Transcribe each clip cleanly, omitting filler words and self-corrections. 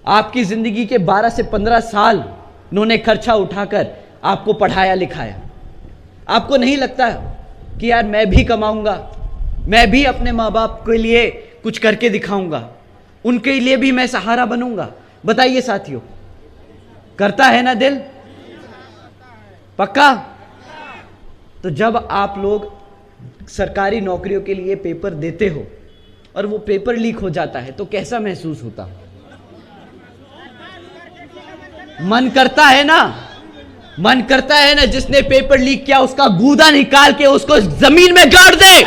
आपकी ज़िंदगी के 12 से 15 साल उन्होंने खर्चा उठाकर आपको पढ़ाया लिखाया। आपको नहीं लगता कि यार मैं भी कमाऊंगा, मैं भी अपने माँ बाप के लिए कुछ करके दिखाऊंगा, उनके लिए भी मैं सहारा बनूंगा? बताइए साथियों, करता है ना दिल? पक्का? तो जब आप लोग सरकारी नौकरियों के लिए पेपर देते हो और वो पेपर लीक हो जाता है तो कैसा महसूस होता? मन करता है ना, मन करता है ना जिसने पेपर लीक किया उसका गूदा निकाल के उसको जमीन में गाड़ दे।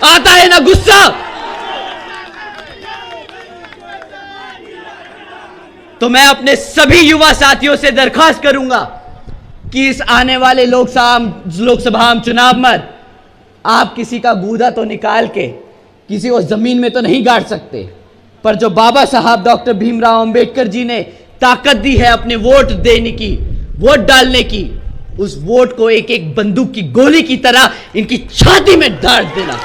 आता है ना गुस्सा? तो मैं अपने सभी युवा साथियों से दरखास्त करूंगा कि इस आने वाले लोकसभा चुनाव में आप किसी का गूदा तो निकाल के किसी को जमीन में तो नहीं गाड़ सकते, पर जो बाबा साहब डॉक्टर भीमराव अंबेडकर जी ने ताकत दी है अपने वोट देने की, वोट डालने की, उस वोट को एक एक बंदूक की गोली की तरह इनकी छाती में डाल देना।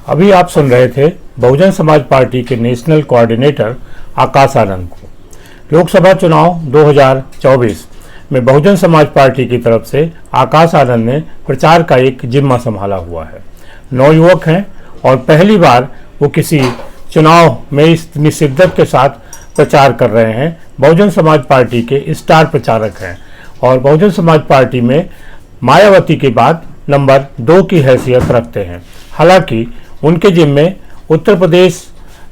अभी आप सुन रहे थे बहुजन समाज पार्टी के नेशनल कोऑर्डिनेटर आकाश आनंद को। लोकसभा चुनाव 2024 में बहुजन समाज पार्टी की तरफ से आकाश आनंद ने प्रचार का एक जिम्मा संभाला हुआ है। नौयुवक हैं और पहली बार वो किसी चुनाव में इतनी शिद्दत के साथ प्रचार कर रहे हैं। बहुजन समाज पार्टी के स्टार प्रचारक हैं और बहुजन समाज पार्टी में मायावती के बाद नंबर 2 की हैसियत रखते हैं। हालांकि उनके जिम्मे उत्तर प्रदेश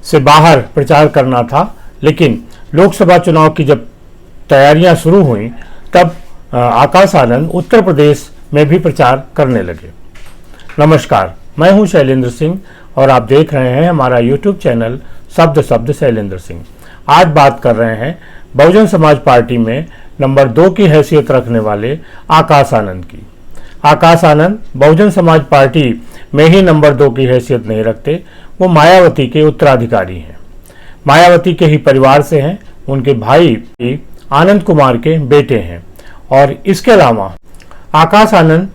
से बाहर प्रचार करना था, लेकिन लोकसभा चुनाव की जब तैयारियां शुरू हुई तब आकाश आनंद उत्तर प्रदेश में भी प्रचार करने लगे। नमस्कार, मैं हूं शैलेंद्र सिंह और आप देख रहे हैं हमारा YouTube चैनल शब्द शैलेंद्र सिंह। आज बात कर रहे हैं बहुजन समाज पार्टी में नंबर 2 की हैसियत रखने वाले आकाश आनंद की। आकाश आनंद बहुजन समाज पार्टी में ही नंबर 2 की हैसियत नहीं रखते, वो मायावती के उत्तराधिकारी हैं। मायावती के ही परिवार से हैं, उनके भाई आनंद कुमार के बेटे हैं। और इसके अलावा आकाश आनंद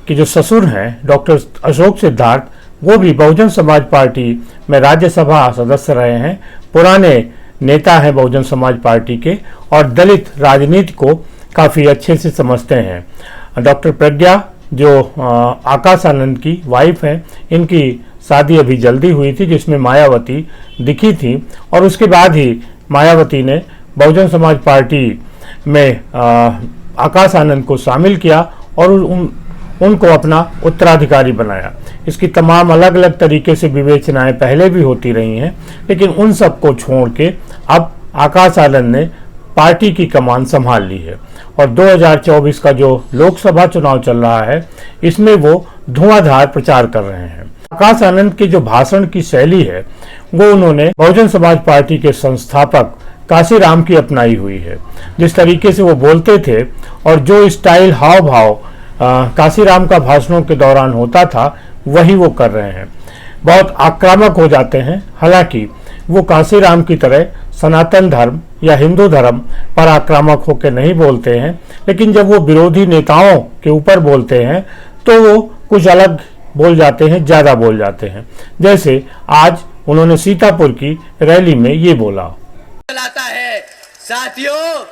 के जो ससुर हैं डॉक्टर अशोक सिद्धार्थ, वो भी बहुजन समाज पार्टी में राज्यसभा सदस्य रहे हैं, पुराने नेता हैं बहुजन समाज पार्टी के और दलित राजनीति को काफ़ी अच्छे से समझते हैं। डॉक्टर प्रज्ञा जो आकाश आनंद की वाइफ हैं, इनकी शादी अभी जल्दी हुई थी जिसमें मायावती दिखी थी और उसके बाद ही मायावती ने बहुजन समाज पार्टी में आकाश आनंद को शामिल किया और उनको अपना उत्तराधिकारी बनाया। इसकी तमाम अलग अलग तरीके से विवेचनाएं पहले भी होती रही हैं, लेकिन उन सब को छोड़ के अब आकाश आनंद ने पार्टी की कमान संभाल ली है और 2024 का जो लोकसभा चुनाव चल रहा है इसमें वो धुआंधार प्रचार कर रहे हैं। आकाश आनंद की जो भाषण की शैली है वो उन्होंने बहुजन समाज पार्टी के संस्थापक काशीराम की अपनाई हुई है। जिस तरीके से वो बोलते थे और जो स्टाइल हाव भाव काशीराम का भाषणों के दौरान होता था वही वो कर रहे हैं। बहुत आक्रामक हो जाते हैं, हालांकि वो काशीराम की तरह सनातन धर्म या हिंदू धर्म पर आक्रामक होकर नहीं बोलते हैं, लेकिन जब वो विरोधी नेताओं के ऊपर बोलते हैं तो वो कुछ अलग बोल जाते हैं, ज़्यादा बोल जाते हैं। जैसे आज उन्होंने सीतापुर की रैली में ये बोला। चलाता है साथियों,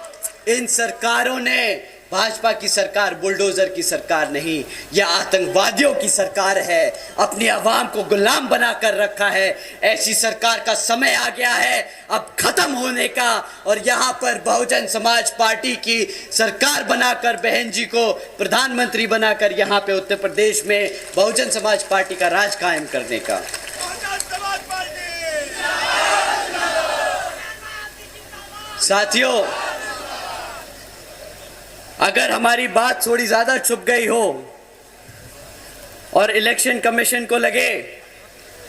इन सरकारों ने, भाजपा की सरकार बुलडोजर की सरकार नहीं, यह आतंकवादियों की सरकार है, अपनी आवाम को गुलाम बना कर रखा है। ऐसी सरकार का समय आ गया है अब खत्म होने का और यहाँ पर बहुजन समाज पार्टी की सरकार बनाकर बहन जी को प्रधानमंत्री बनाकर यहाँ पे उत्तर प्रदेश में बहुजन समाज पार्टी का राज कायम करने का। साथियों, अगर हमारी बात थोड़ी ज़्यादा छुप गई हो और इलेक्शन कमीशन को लगे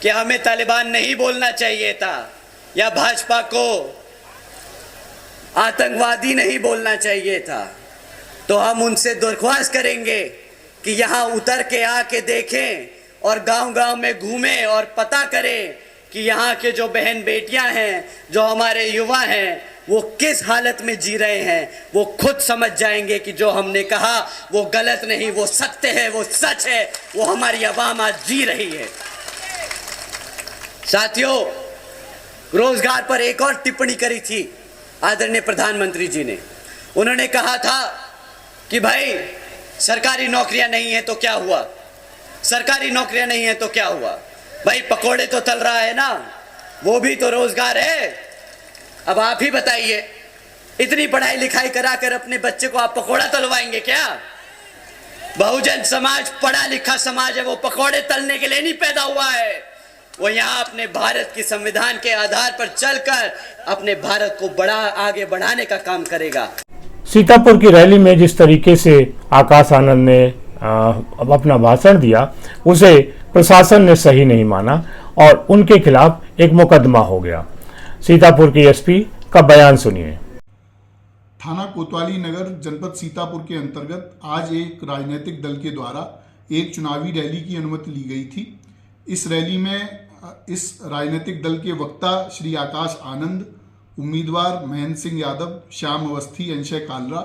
कि हमें तालिबान नहीं बोलना चाहिए था या भाजपा को आतंकवादी नहीं बोलना चाहिए था, तो हम उनसे दरख्वास्त करेंगे कि यहाँ उतर के आके देखें और गांव-गांव में घूमें और पता करें कि यहाँ के जो बहन बेटियाँ हैं, जो हमारे युवा हैं, वो किस हालत में जी रहे हैं। वो खुद समझ जाएंगे कि जो हमने कहा वो गलत नहीं, वो सत्य है, वो सच है, वो हमारी आवाम आज जी रही है। साथियों, रोजगार पर एक और टिप्पणी करी थी आदरणीय प्रधानमंत्री जी ने। उन्होंने कहा था कि भाई सरकारी नौकरियां नहीं है तो क्या हुआ, सरकारी नौकरियां नहीं है तो क्या हुआ, भाई पकोड़े तो तल रहा है ना, वो भी तो रोजगार है। अब आप ही बताइए, इतनी पढ़ाई लिखाई कराकर अपने बच्चे को आप पकोड़ा तलवाएंगे क्या? बहुजन समाज पढ़ा लिखा समाज है, वो पकोड़े तलने के लिए नहीं पैदा हुआ है। वो यहाँ अपने भारत की संविधान के आधार पर चलकर अपने भारत को आगे बढ़ाने का काम करेगा। सीतापुर की रैली में जिस तरीके से आकाश आनंद ने अपना भाषण दिया, उसे प्रशासन ने सही नहीं माना और उनके खिलाफ एक मुकदमा हो गया। सीतापुर के एसपी का बयान सुनिए। थाना कोतवाली नगर जनपद सीतापुर के अंतर्गत आज एक राजनीतिक दल के द्वारा एक चुनावी रैली की अनुमति ली गई थी। इस रैली में इस राजनीतिक दल के वक्ता श्री आकाश आनंद, उम्मीदवार महेंद्र सिंह यादव, श्याम अवस्थी, अंशय कालरा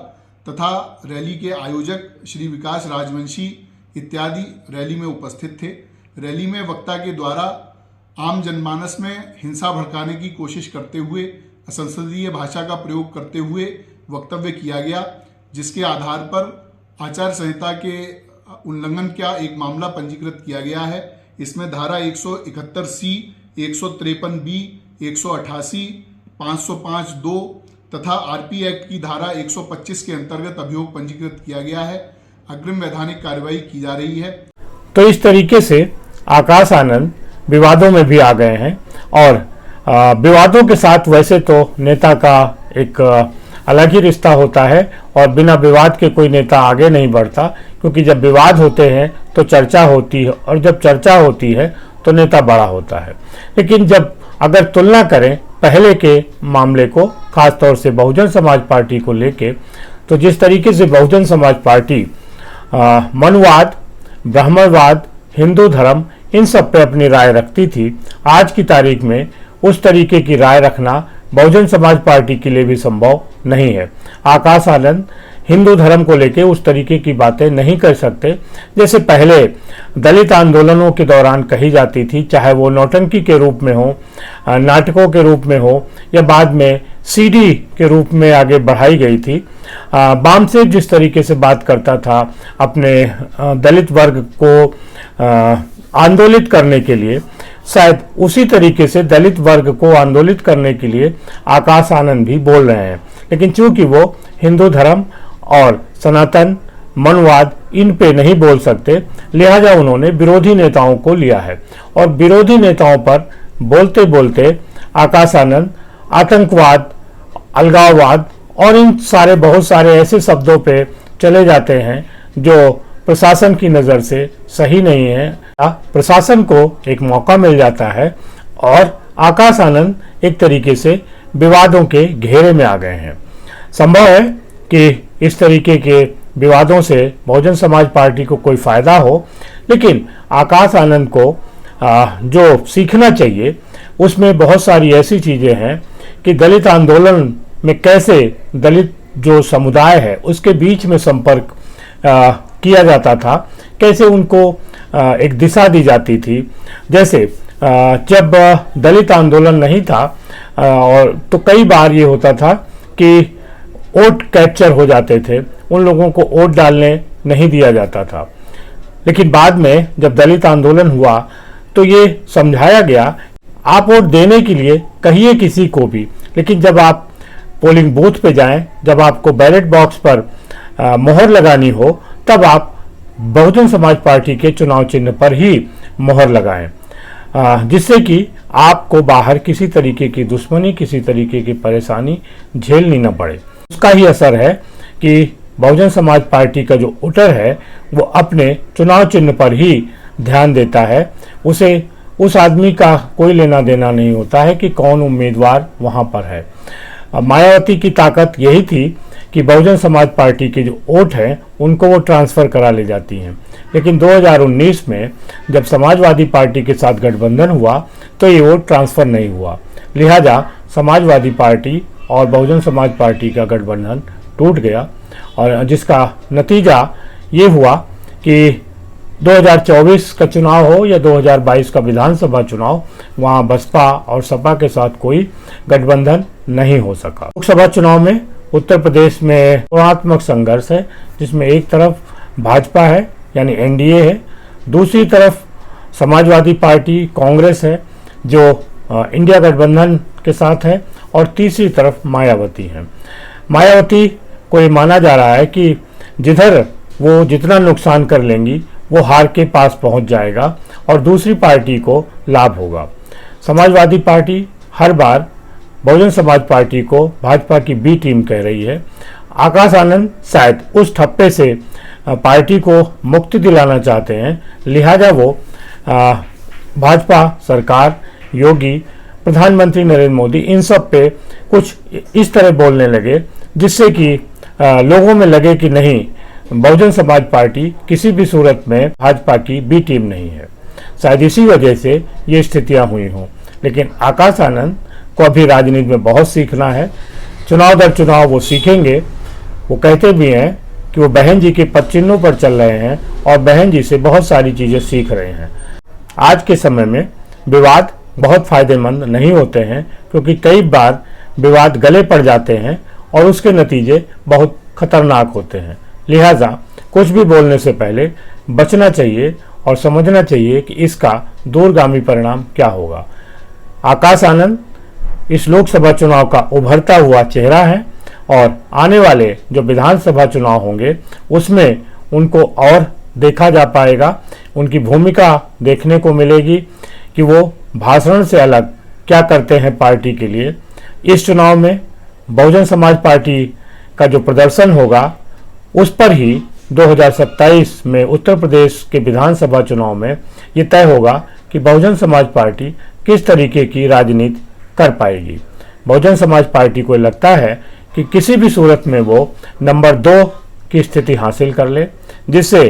तथा रैली के आयोजक श्री विकास राजवंशी इत्यादि रैली में उपस्थित थे। रैली में वक्ता के द्वारा आम जनमानस में हिंसा भड़काने की कोशिश करते हुए असंसदीय भाषा का प्रयोग करते हुए वक्तव्य किया गया, जिसके आधार पर आचार संहिता के उल्लंघन का एक मामला पंजीकृत किया गया है। इसमें धारा 171C, 153B, 188, 505(2) तथा आरपी एक्ट की धारा 125 के अंतर्गत अभियोग पंजीकृत किया गया है। अग्रिम वैधानिक कार्रवाई की जा रही है। तो इस तरीके से आकाश आनंद विवादों में भी आ गए हैं और विवादों के साथ वैसे तो नेता का एक अलग ही रिश्ता होता है और बिना विवाद के कोई नेता आगे नहीं बढ़ता, क्योंकि जब विवाद होते हैं तो चर्चा होती है और जब चर्चा होती है तो नेता बड़ा होता है। लेकिन जब अगर तुलना करें पहले के मामले को, खासतौर से बहुजन समाज पार्टी को लेके, तो जिस तरीके से बहुजन समाज पार्टी मनुवाद, ब्राह्मणवाद, हिंदू धर्म, इन सब पे अपनी राय रखती थी, आज की तारीख में उस तरीके की राय रखना बहुजन समाज पार्टी के लिए भी संभव नहीं है। आकाश आनंद हिंदू धर्म को लेके उस तरीके की बातें नहीं कर सकते जैसे पहले दलित आंदोलनों के दौरान कही जाती थी, चाहे वो नौटंकी के रूप में हो, नाटकों के रूप में हो या बाद में सीडी के रूप में आगे बढ़ाई गई थी। बामसेन जिस तरीके से बात करता था अपने दलित वर्ग को आंदोलित करने के लिए, शायद उसी तरीके से दलित वर्ग को आंदोलित करने के लिए आकाश आनंद भी बोल रहे हैं। लेकिन चूंकि वो हिंदू धर्म और सनातन मनवाद इन पे नहीं बोल सकते, लिहाजा उन्होंने विरोधी नेताओं को लिया है और विरोधी नेताओं पर बोलते बोलते आकाश आनंद आतंकवाद, अलगाववाद और इन सारे बहुत सारे ऐसे शब्दों पे चले जाते हैं जो प्रशासन की नज़र से सही नहीं है। प्रशासन को एक मौका मिल जाता है और आकाश आनंद एक तरीके से विवादों के घेरे में आ गए हैं। संभव है कि इस तरीके के विवादों से बहुजन समाज पार्टी को कोई फायदा हो, लेकिन आकाश आनंद को जो सीखना चाहिए उसमें बहुत सारी ऐसी चीज़ें हैं कि दलित आंदोलन में कैसे दलित जो समुदाय है उसके बीच में संपर्क किया जाता था, कैसे उनको एक दिशा दी जाती थी। जैसे जब दलित आंदोलन नहीं था और तो कई बार ये होता था कि वोट कैप्चर हो जाते थे, उन लोगों को वोट डालने नहीं दिया जाता था। लेकिन बाद में जब दलित आंदोलन हुआ तो ये समझाया गया आप वोट देने के लिए कहिए किसी को भी, लेकिन जब आप पोलिंग बूथ पे जाएं, जब आपको बैलेट बॉक्स पर मोहर लगानी हो, तब आप बहुजन समाज पार्टी के चुनाव चिन्ह पर ही मोहर लगाएं, जिससे कि आपको बाहर किसी तरीके की दुश्मनी, किसी तरीके की परेशानी झेलनी न पड़े। उसका ही असर है कि बहुजन समाज पार्टी का जो वोटर है वो अपने चुनाव चिन्ह पर ही ध्यान देता है। उसे उस आदमी का कोई लेना देना नहीं होता है कि कौन उम्मीदवार वहाँ पर है। मायावती की ताकत यही थी कि बहुजन समाज पार्टी के जो वोट हैं उनको वो ट्रांसफ़र करा ले जाती हैं। लेकिन 2019 में जब समाजवादी पार्टी के साथ गठबंधन हुआ तो ये वोट ट्रांसफ़र नहीं हुआ, लिहाजा समाजवादी पार्टी और बहुजन समाज पार्टी का गठबंधन टूट गया और जिसका नतीजा ये हुआ कि 2024 का चुनाव हो या 2022 का विधानसभा चुनाव, वहां बसपा और सपा के साथ कोई गठबंधन नहीं हो सका। लोकसभा चुनाव में उत्तर प्रदेश में तुलनात्मक संघर्ष है, जिसमें एक तरफ भाजपा है यानी एनडीए है, दूसरी तरफ समाजवादी पार्टी कांग्रेस है जो इंडिया गठबंधन के साथ है, और तीसरी तरफ मायावती है। मायावती को ये माना जा रहा है कि जिधर वो जितना नुकसान कर लेंगी वो हार के पास पहुंच जाएगा और दूसरी पार्टी को लाभ होगा। समाजवादी पार्टी हर बार बहुजन समाज पार्टी को भाजपा की बी टीम कह रही है। आकाश आनंद शायद उस ठप्पे से पार्टी को मुक्ति दिलाना चाहते हैं, लिहाजा वो भाजपा सरकार, योगी, प्रधानमंत्री नरेंद्र मोदी, इन सब पे कुछ इस तरह बोलने लगे जिससे कि लोगों में लगे कि नहीं, बहुजन समाज पार्टी किसी भी सूरत में भाजपा की बी टीम नहीं है। शायद इसी वजह से ये स्थितियां हुई हों। लेकिन आकाश आनंद को अभी राजनीति में बहुत सीखना है। चुनाव दर चुनाव वो सीखेंगे। वो कहते भी हैं कि वो बहन जी के पदचिन्हों पर चल रहे हैं और बहन जी से बहुत सारी चीज़ें सीख रहे हैं। आज के समय में विवाद बहुत फायदेमंद नहीं होते हैं, क्योंकि कई बार विवाद गले पड़ जाते हैं और उसके नतीजे बहुत खतरनाक होते हैं। लिहाजा कुछ भी बोलने से पहले बचना चाहिए और समझना चाहिए कि इसका दूरगामी परिणाम क्या होगा। आकाश आनंद इस लोकसभा चुनाव का उभरता हुआ चेहरा है और आने वाले जो विधानसभा चुनाव होंगे उसमें उनको और देखा जा पाएगा। उनकी भूमिका देखने को मिलेगी कि वो भाषण से अलग क्या करते हैं पार्टी के लिए। इस चुनाव में बहुजन समाज पार्टी का जो प्रदर्शन होगा उस पर ही 2027 में उत्तर प्रदेश के विधानसभा चुनाव में ये तय होगा कि बहुजन समाज पार्टी किस तरीके की राजनीति कर पाएगी। बहुजन समाज पार्टी को लगता है कि किसी भी सूरत में वो नंबर 2 की स्थिति हासिल कर ले, जिससे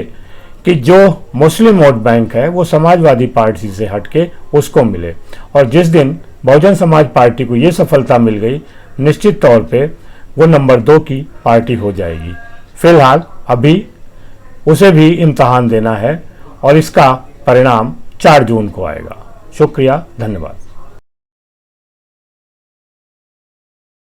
कि जो मुस्लिम वोट बैंक है वो समाजवादी पार्टी से हटके उसको मिले। और जिस दिन बहुजन समाज पार्टी को ये सफलता मिल गई, निश्चित तौर पे वो नंबर 2 की पार्टी हो जाएगी। फिलहाल अभी उसे भी इम्तहान देना है और इसका परिणाम 4 जून को आएगा। शुक्रिया, धन्यवाद।